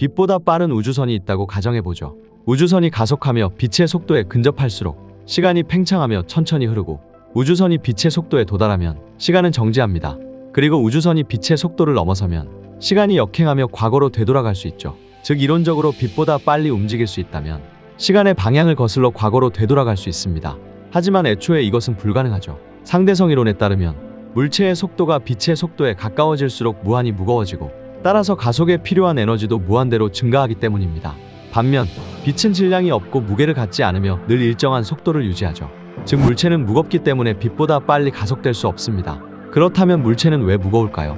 빛보다 빠른 우주선이 있다고 가정해보죠. 우주선이 가속하며 빛의 속도에 근접할수록 시간이 팽창하며 천천히 흐르고, 우주선이 빛의 속도에 도달하면 시간은 정지합니다. 그리고 우주선이 빛의 속도를 넘어서면 시간이 역행하며 과거로 되돌아갈 수 있죠. 즉 이론적으로 빛보다 빨리 움직일 수 있다면 시간의 방향을 거슬러 과거로 되돌아갈 수 있습니다. 하지만 애초에 이것은 불가능하죠. 상대성 이론에 따르면 물체의 속도가 빛의 속도에 가까워질수록 무한히 무거워지고, 따라서 가속에 필요한 에너지도 무한대로 증가하기 때문입니다. 반면 빛은 질량이 없고 무게를 갖지 않으며 늘 일정한 속도를 유지하죠. 즉 물체는 무겁기 때문에 빛보다 빨리 가속될 수 없습니다. 그렇다면 물체는 왜 무거울까요?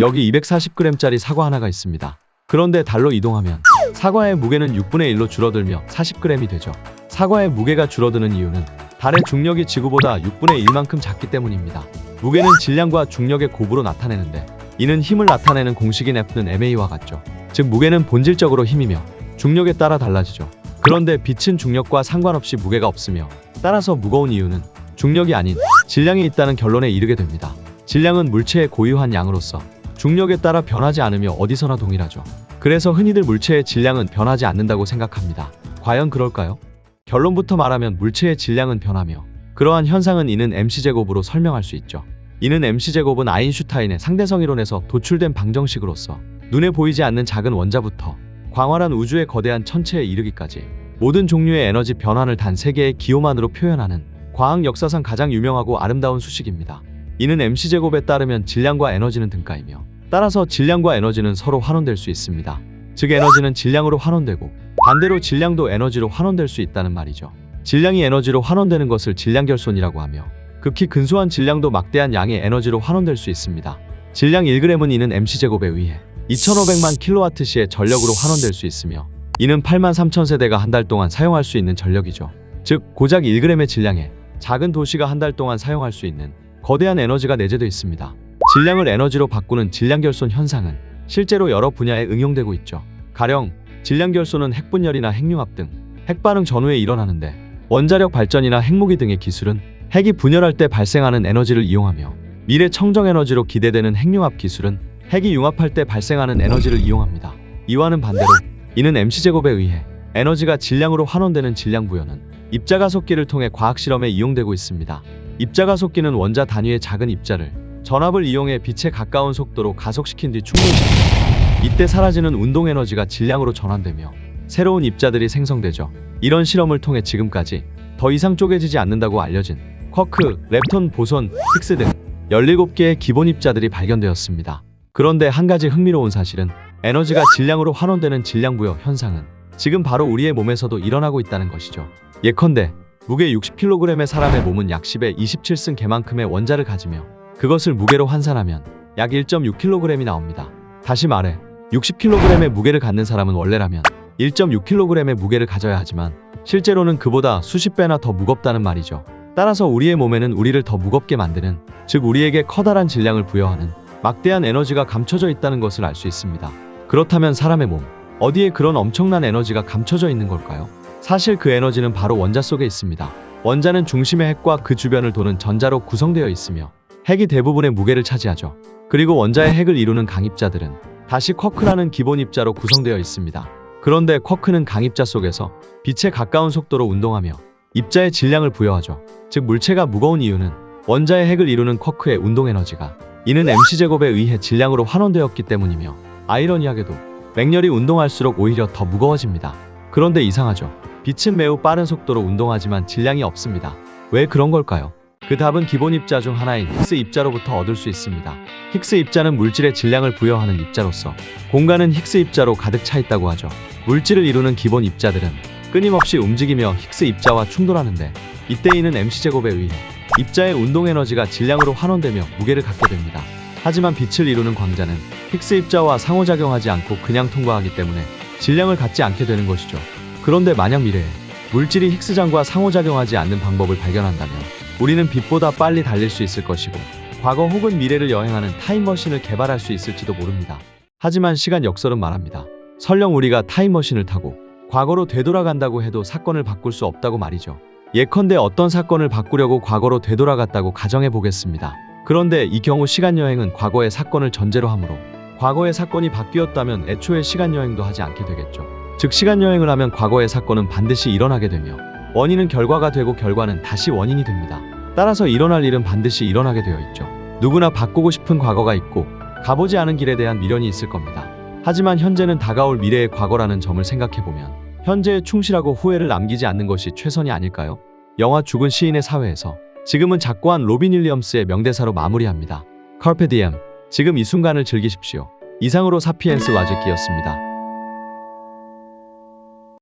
여기 240g짜리 사과 하나가 있습니다. 그런데 달로 이동하면 사과의 무게는 6분의 1로 줄어들며 40g이 되죠. 사과의 무게가 줄어드는 이유는 달의 중력이 지구보다 6분의 1만큼 작기 때문입니다. 무게는 질량과 중력의 곱으로 나타내는데, 이는 힘을 나타내는 공식인 F는 ma와 같죠. 즉 무게는 본질적으로 힘이며 중력에 따라 달라지죠. 그런데 빛은 중력과 상관없이 무게가 없으며, 따라서 무거운 이유는 중력이 아닌 질량이 있다는 결론에 이르게 됩니다. 질량은 물체의 고유한 양으로서 중력에 따라 변하지 않으며 어디서나 동일하죠. 그래서 흔히들 물체의 질량은 변하지 않는다고 생각합니다. 과연 그럴까요? 결론부터 말하면 물체의 질량은 변하며, 그러한 현상은 이는 mc제곱으로 설명할 수 있죠. 이는 mc제곱은 아인슈타인의 상대성 이론에서 도출된 방정식으로서 눈에 보이지 않는 작은 원자부터 광활한 우주의 거대한 천체에 이르기까지 모든 종류의 에너지 변환을 단 3개의 기호만으로 표현하는 과학 역사상 가장 유명하고 아름다운 수식입니다. 이는 mc제곱에 따르면 질량과 에너지는 등가이며, 따라서 질량과 에너지는 서로 환원될 수 있습니다. 즉 에너지는 질량으로 환원되고 반대로 질량도 에너지로 환원될 수 있다는 말이죠. 질량이 에너지로 환원되는 것을 질량결손이라고 하며, 극히 근소한 질량도 막대한 양의 에너지로 환원될 수 있습니다. 질량 1g은 이는 mc제곱에 의해 2500만 kWh의 전력으로 환원될 수 있으며, 이는 83,000세대가 한 달 동안 사용할 수 있는 전력이죠. 즉 고작 1g의 질량에 작은 도시가 한 달 동안 사용할 수 있는 거대한 에너지가 내재되어 있습니다. 질량을 에너지로 바꾸는 질량결손 현상은 실제로 여러 분야에 응용되고 있죠. 가령 질량결손은 핵분열이나 핵융합 등 핵반응 전후에 일어나는데, 원자력 발전이나 핵무기 등의 기술은 핵이 분열할 때 발생하는 에너지를 이용하며, 미래 청정에너지로 기대되는 핵융합 기술은 핵이 융합할 때 발생하는 에너지를 이용합니다. 이와는 반대로 이는 mc제곱에 의해 에너지가 질량으로 환원되는 질량부여는 입자가속기를 통해 과학실험에 이용되고 있습니다. 입자가속기는 원자 단위의 작은 입자를 전압을 이용해 빛에 가까운 속도로 가속시킨 뒤 충돌시킵니다. 이때 사라지는 운동에너지가 질량으로 전환되며 새로운 입자들이 생성되죠. 이런 실험을 통해 지금까지 더 이상 쪼개지지 않는다고 알려진 쿼크, 렙톤, 보손, 힉스 등 17개의 기본 입자들이 발견되었습니다. 그런데 한 가지 흥미로운 사실은 에너지가 질량으로 환원되는 질량부여 현상은 지금 바로 우리의 몸에서도 일어나고 있다는 것이죠. 예컨대 무게 60kg의 사람의 몸은 약 10의 27승 개만큼의 원자를 가지며, 그것을 무게로 환산하면 약 1.6kg이 나옵니다. 다시 말해 60kg의 무게를 갖는 사람은 원래라면 1.6kg의 무게를 가져야 하지만 실제로는 그보다 수십 배나 더 무겁다는 말이죠. 따라서 우리의 몸에는 우리를 더 무겁게 만드는, 즉 우리에게 커다란 질량을 부여하는 막대한 에너지가 감춰져 있다는 것을 알 수 있습니다. 그렇다면 사람의 몸, 어디에 그런 엄청난 에너지가 감춰져 있는 걸까요? 사실 그 에너지는 바로 원자 속에 있습니다. 원자는 중심의 핵과 그 주변을 도는 전자로 구성되어 있으며, 핵이 대부분의 무게를 차지하죠. 그리고 원자의 핵을 이루는 강입자들은 다시 쿼크라는 기본 입자로 구성되어 있습니다. 그런데 쿼크는 강입자 속에서 빛에 가까운 속도로 운동하며 입자의 질량을 부여하죠. 즉 물체가 무거운 이유는 원자의 핵을 이루는 쿼크의 운동에너지가 이는 mc제곱에 의해 질량으로 환원되었기 때문이며, 아이러니하게도 맥렬이 운동할수록 오히려 더 무거워집니다. 그런데 이상하죠. 빛은 매우 빠른 속도로 운동하지만 질량이 없습니다. 왜 그런 걸까요? 그 답은 기본 입자 중 하나인 힉스 입자로부터 얻을 수 있습니다. 힉스 입자는 물질에 질량을 부여하는 입자로서 공간은 힉스 입자로 가득 차 있다고 하죠. 물질을 이루는 기본 입자들은 끊임없이 움직이며 힉스 입자와 충돌하는데, 이때 이는 mc제곱에 의해 입자의 운동에너지가 질량으로 환원되며 무게를 갖게 됩니다. 하지만 빛을 이루는 광자는 힉스 입자와 상호작용하지 않고 그냥 통과하기 때문에 질량을 갖지 않게 되는 것이죠. 그런데 만약 미래에 물질이 힉스장과 상호작용하지 않는 방법을 발견한다면 우리는 빛보다 빨리 달릴 수 있을 것이고, 과거 혹은 미래를 여행하는 타임머신을 개발할 수 있을지도 모릅니다. 하지만 시간 역설은 말합니다. 설령 우리가 타임머신을 타고 과거로 되돌아간다고 해도 사건을 바꿀 수 없다고 말이죠. 예컨대 어떤 사건을 바꾸려고 과거로 되돌아갔다고 가정해 보겠습니다. 그런데 이 경우 시간여행은 과거의 사건을 전제로 하므로 과거의 사건이 바뀌었다면 애초에 시간여행도 하지 않게 되겠죠. 즉 시간여행을 하면 과거의 사건은 반드시 일어나게 되며 원인은 결과가 되고 결과는 다시 원인이 됩니다. 따라서 일어날 일은 반드시 일어나게 되어 있죠. 누구나 바꾸고 싶은 과거가 있고 가보지 않은 길에 대한 미련이 있을 겁니다. 하지만 현재는 다가올 미래의 과거라는 점을 생각해보면 현재에 충실하고 후회를 남기지 않는 것이 최선이 아닐까요? 영화 죽은 시인의 사회에서 지금은 작고한 로빈 윌리엄스의 명대사로 마무리합니다. Carpe diem. 지금 이 순간을 즐기십시오. 이상으로 사피엔스 와즈키였습니다.